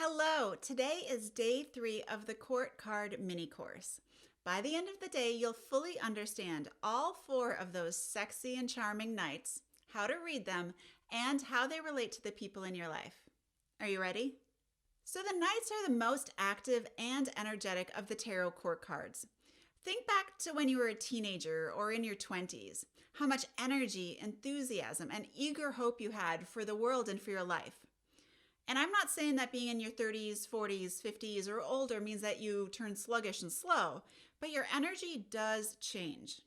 Hello, today is day 3 of the Court Card mini course. By the end of the day, you'll fully understand all 4 of those sexy and charming knights, how to read them, and how they relate to the people in your life. Are you ready? So the knights are the most active and energetic of the tarot court cards. Think back to when you were a teenager or in your 20s, how much energy, enthusiasm, and eager hope you had for the world and for your life. And I'm not saying that being in your 30s, 40s, 50s, or older means that you turn sluggish and slow, but your energy does change.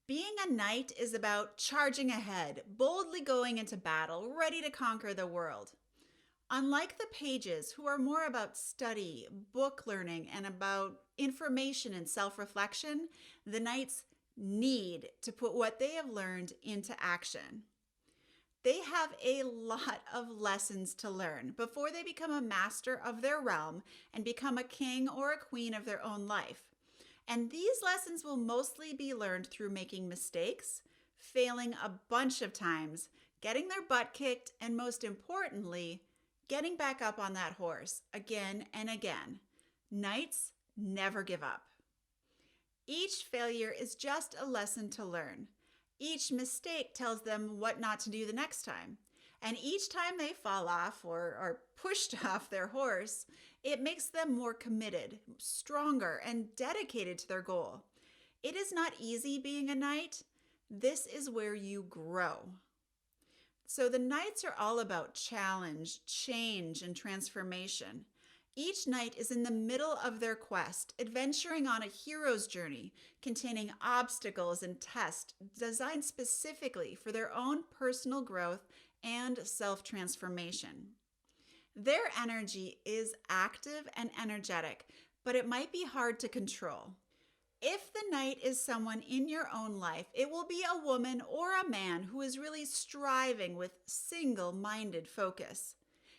Being a knight is about charging ahead, boldly going into battle, ready to conquer the world. Unlike the pages, who are more about study, book learning, and about information and self-reflection, the knights need to put what they have learned into action. They have a lot of lessons to learn before they become a master of their realm and become a king or a queen of their own life. And these lessons will mostly be learned through making mistakes, failing a bunch of times, getting their butt kicked, and most importantly, getting back up on that horse again and again. Knights never give up. Each failure is just a lesson to learn. Each mistake tells them what not to do the next time. And each time they fall off or are pushed off their horse, it makes them more committed, stronger, and dedicated to their goal. It is not easy being a knight. This is where you grow. So the knights are all about challenge, change, and transformation. Each knight is in the middle of their quest, adventuring on a hero's journey containing obstacles and tests designed specifically for their own personal growth and self-transformation. Their energy is active and energetic, but it might be hard to control. If the knight is someone in your own life, it will be a woman or a man who is really striving with single-minded focus.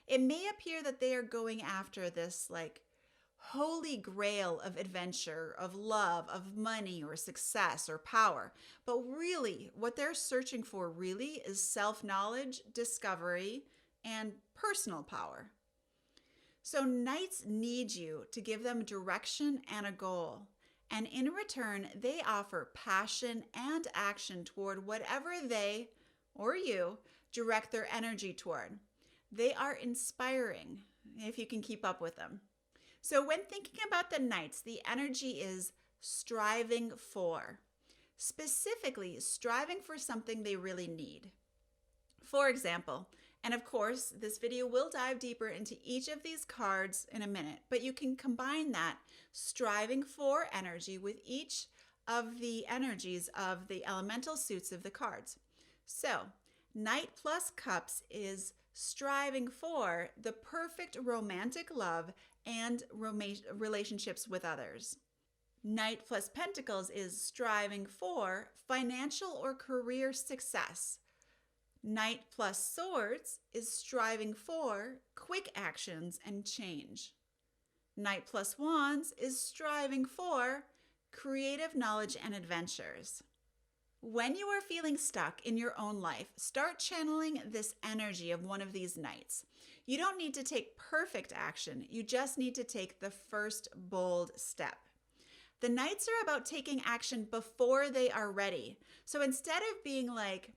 It may appear that they are going after this holy grail of adventure, of love, of money or success or power. But really, what they're searching for really is self-knowledge, discovery, and personal power. So knights need you to give them direction and a goal. And in return, they offer passion and action toward whatever they, or you, direct their energy toward. They are inspiring, if you can keep up with them. So when thinking about the knights, the energy is striving for. Specifically, striving for something they really need. For example, and of course, this video will dive deeper into each of these cards in a minute, but you can combine that striving for energy with each of the energies of the elemental suits of the cards. So, Knight plus Cups is striving for the perfect romantic love and relationships with others. Knight plus Pentacles is striving for financial or career success. Knight plus Swords is striving for quick actions and change. Knight plus Wands is striving for creative knowledge and adventures. When you are feeling stuck in your own life, start channeling this energy of one of these knights. You don't need to take perfect action. You just need to take the first bold step. The knights are about taking action before they are ready. So instead of being like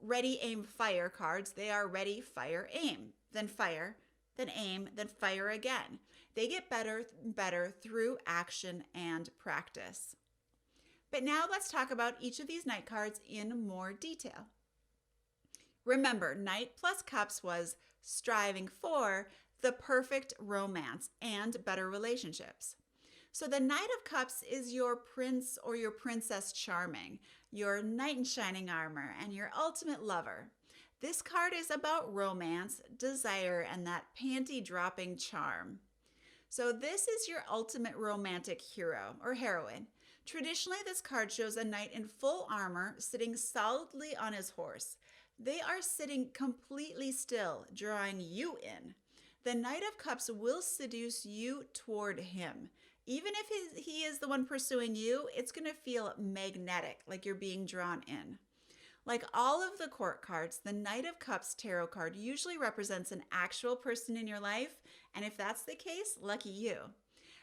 ready, aim, fire cards, they are ready, fire, aim, then fire, then aim, then fire again. They get better through action and practice. But now let's talk about each of these knight cards in more detail. Remember, Knight plus Cups was striving for the perfect romance and better relationships. So the Knight of Cups is your prince or your princess charming, your knight in shining armor, and your ultimate lover. This card is about romance, desire, and that panty-dropping charm. So this is your ultimate romantic hero or heroine. Traditionally, this card shows a knight in full armor sitting solidly on his horse. They are sitting completely still, drawing you in. The Knight of Cups will seduce you toward him. Even if he is the one pursuing you, it's going to feel magnetic, like you're being drawn in. Like all of the court cards, the Knight of Cups tarot card usually represents an actual person in your life, and if that's the case, lucky you.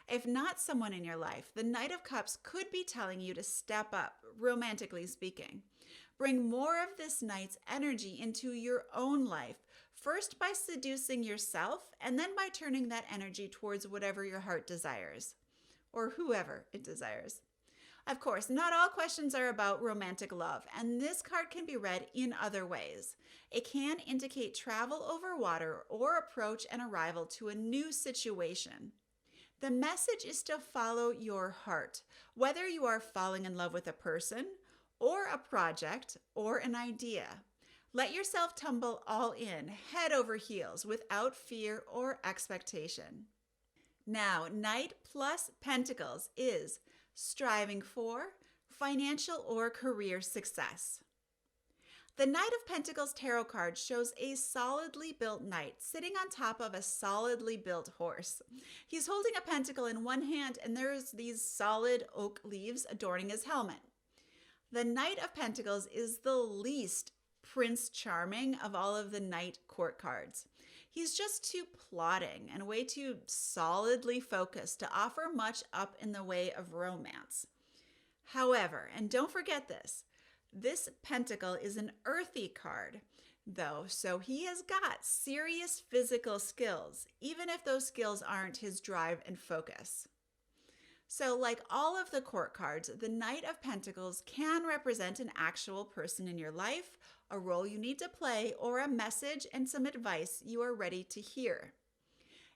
If not someone in your life, the Knight of Cups could be telling you to step up, romantically speaking. Bring more of this Knight's energy into your own life, first by seducing yourself, and then by turning that energy towards whatever your heart desires, or whoever it desires. Of course, not all questions are about romantic love, and this card can be read in other ways. It can indicate travel over water or approach an arrival to a new situation. The message is to follow your heart, whether you are falling in love with a person, or a project, or an idea. Let yourself tumble all in, head over heels, without fear or expectation. Now, Knight plus Pentacles is striving for financial or career success. The Knight of Pentacles tarot card shows a solidly built knight sitting on top of a solidly built horse. He's holding a pentacle in one hand, and there's these solid oak leaves adorning his helmet. The Knight of Pentacles is the least Prince Charming of all of the Knight court cards. He's just too plodding and way too solidly focused to offer much up in the way of romance. However, and don't forget this pentacle is an earthy card, though, so he has got serious physical skills, even if those skills aren't his drive and focus. So, like all of the court cards, the Knight of Pentacles can represent an actual person in your life, a role you need to play, or a message and some advice you are ready to hear.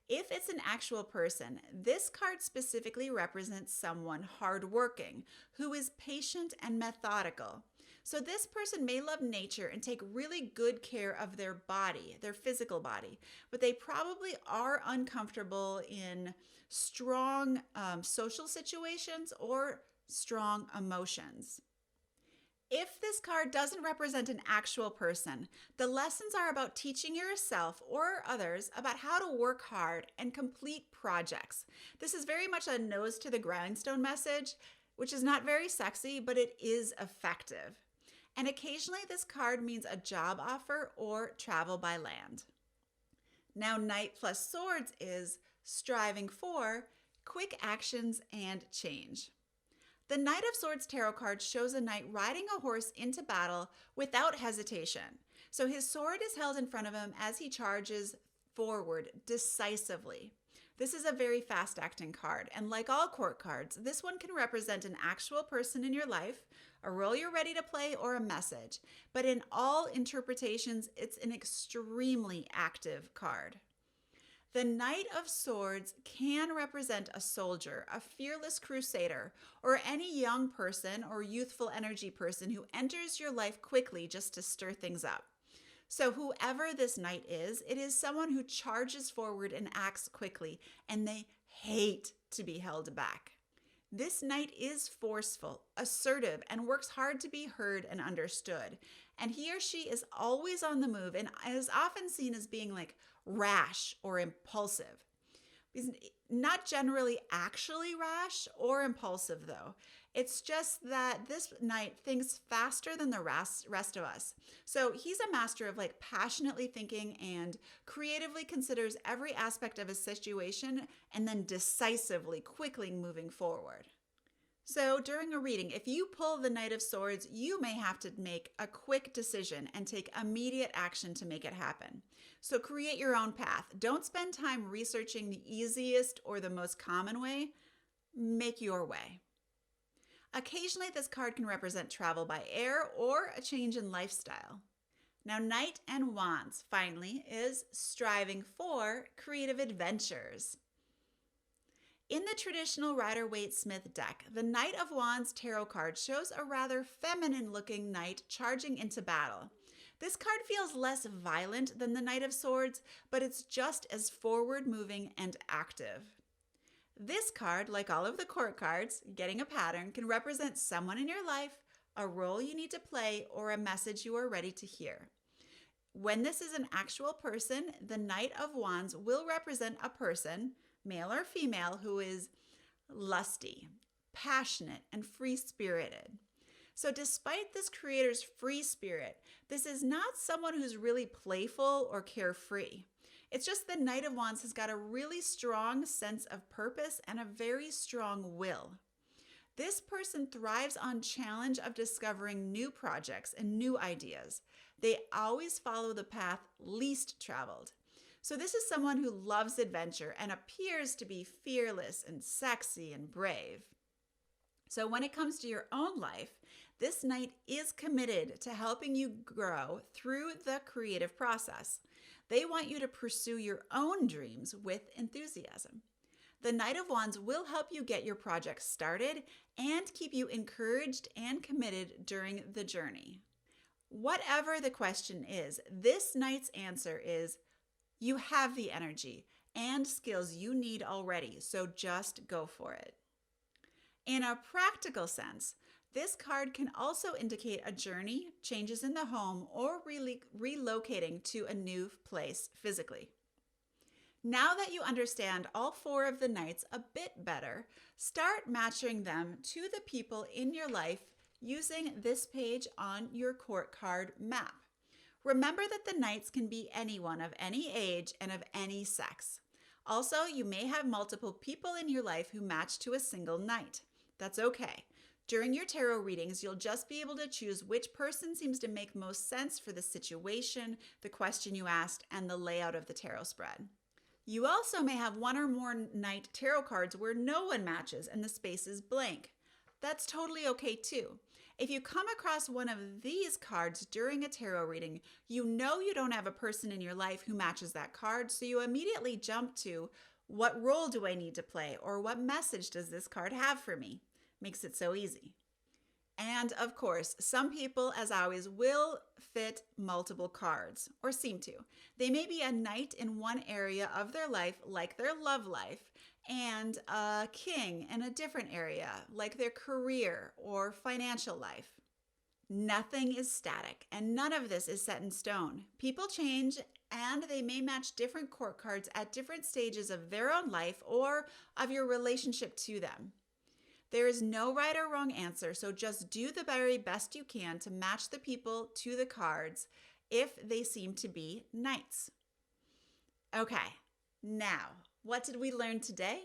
If it's an actual person, this card specifically represents someone hardworking who is patient and methodical. So this person may love nature and take really good care of their body, their physical body, but they probably are uncomfortable in strong social situations or strong emotions. If this card doesn't represent an actual person, the lessons are about teaching yourself or others about how to work hard and complete projects. This is very much a nose to the grindstone message, which is not very sexy, but it is effective. And occasionally this card means a job offer or travel by land. Now, Knight plus Swords is striving for quick actions and change. The Knight of Swords tarot card shows a knight riding a horse into battle without hesitation. So his sword is held in front of him as he charges forward decisively. This is a very fast-acting card, and like all court cards, this one can represent an actual person in your life, a role you're ready to play, or a message. But in all interpretations, it's an extremely active card. The Knight of Swords can represent a soldier, a fearless crusader, or any young person or youthful energy person who enters your life quickly just to stir things up. So whoever this knight is, it is someone who charges forward and acts quickly, and they hate to be held back. This knight is forceful, assertive, and works hard to be heard and understood. And he or she is always on the move and is often seen as being like rash or impulsive. He's not generally actually rash or impulsive, though. It's just that this knight thinks faster than the rest of us. So he's a master of like passionately thinking and creatively considers every aspect of a situation and then decisively, quickly moving forward. So during a reading, if you pull the Knight of Swords, you may have to make a quick decision and take immediate action to make it happen. So create your own path. Don't spend time researching the easiest or the most common way. Make your way. Occasionally, this card can represent travel by air or a change in lifestyle. Now, Knight and Wands, finally, is striving for creative adventures. In the traditional Rider-Waite-Smith deck, the Knight of Wands tarot card shows a rather feminine-looking knight charging into battle. This card feels less violent than the Knight of Swords, but it's just as forward-moving and active. This card, like all of the court cards, getting a pattern, can represent someone in your life, a role you need to play, or a message you are ready to hear. When this is an actual person, the Knight of Wands will represent a person, male or female, who is lusty, passionate, and free-spirited. So despite this creator's free spirit, this is not someone who's really playful or carefree. It's just the Knight of Wands has got a really strong sense of purpose and a very strong will. This person thrives on challenge of discovering new projects and new ideas. They always follow the path least traveled. So this is someone who loves adventure and appears to be fearless and sexy and brave. So when it comes to your own life, this Knight is committed to helping you grow through the creative process. They want you to pursue your own dreams with enthusiasm. The Knight of Wands will help you get your project started and keep you encouraged and committed during the journey. Whatever the question is, this Knight's answer is, you have the energy and skills you need already, so just go for it. In a practical sense, this card can also indicate a journey, changes in the home, or relocating to a new place physically. Now that you understand all four of the Knights a bit better, start matching them to the people in your life using this page on your court card map. Remember that the Knights can be anyone of any age and of any sex. Also, you may have multiple people in your life who match to a single Knight. That's okay. During your tarot readings, you'll just be able to choose which person seems to make most sense for the situation, the question you asked, and the layout of the tarot spread. You also may have one or more Knight tarot cards where no one matches and the space is blank. That's totally okay too. If you come across one of these cards during a tarot reading, you know you don't have a person in your life who matches that card, so you immediately jump to, what role do I need to play, or what message does this card have for me? Makes it so easy. And of course, some people, as always, will fit multiple cards, or seem to. They may be a Knight in one area of their life, like their love life, and a King in a different area, like their career or financial life. Nothing is static, and none of this is set in stone. People change, and they may match different court cards at different stages of their own life or of your relationship to them. There is no right or wrong answer, so just do the very best you can to match the people to the cards if they seem to be Knights. Okay, now, what did we learn today?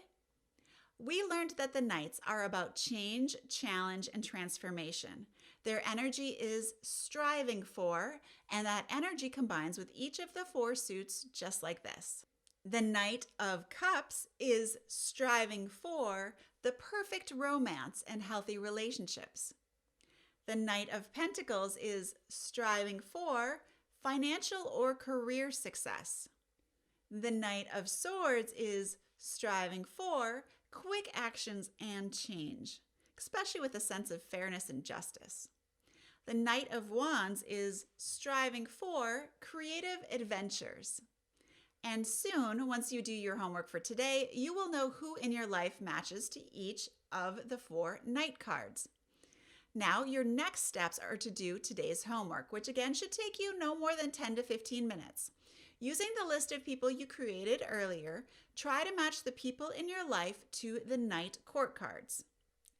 We learned that the Knights are about change, challenge, and transformation. Their energy is striving for, and that energy combines with each of the four suits just like this. The Knight of Cups is striving for the perfect romance and healthy relationships. The Knight of Pentacles is striving for financial or career success. The Knight of Swords is striving for quick actions and change, especially with a sense of fairness and justice. The Knight of Wands is striving for creative adventures. And soon, once you do your homework for today, you will know who in your life matches to each of the four Knight cards. Now, your next steps are to do today's homework, which again should take you no more than 10 to 15 minutes. Using the list of people you created earlier, try to match the people in your life to the Knight court cards.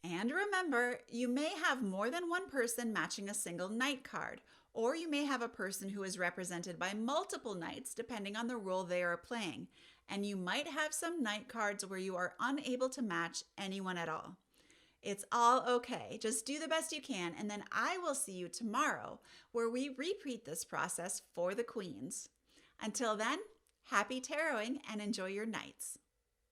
And remember, you may have more than one person matching a single Knight card, or you may have a person who is represented by multiple Knights depending on the role they are playing, and you might have some Knight cards where you are unable to match anyone at all. It's all okay. Just do the best you can, and then I will see you tomorrow where we repeat this process for the Queens. Until then, happy taroting and enjoy your Knights.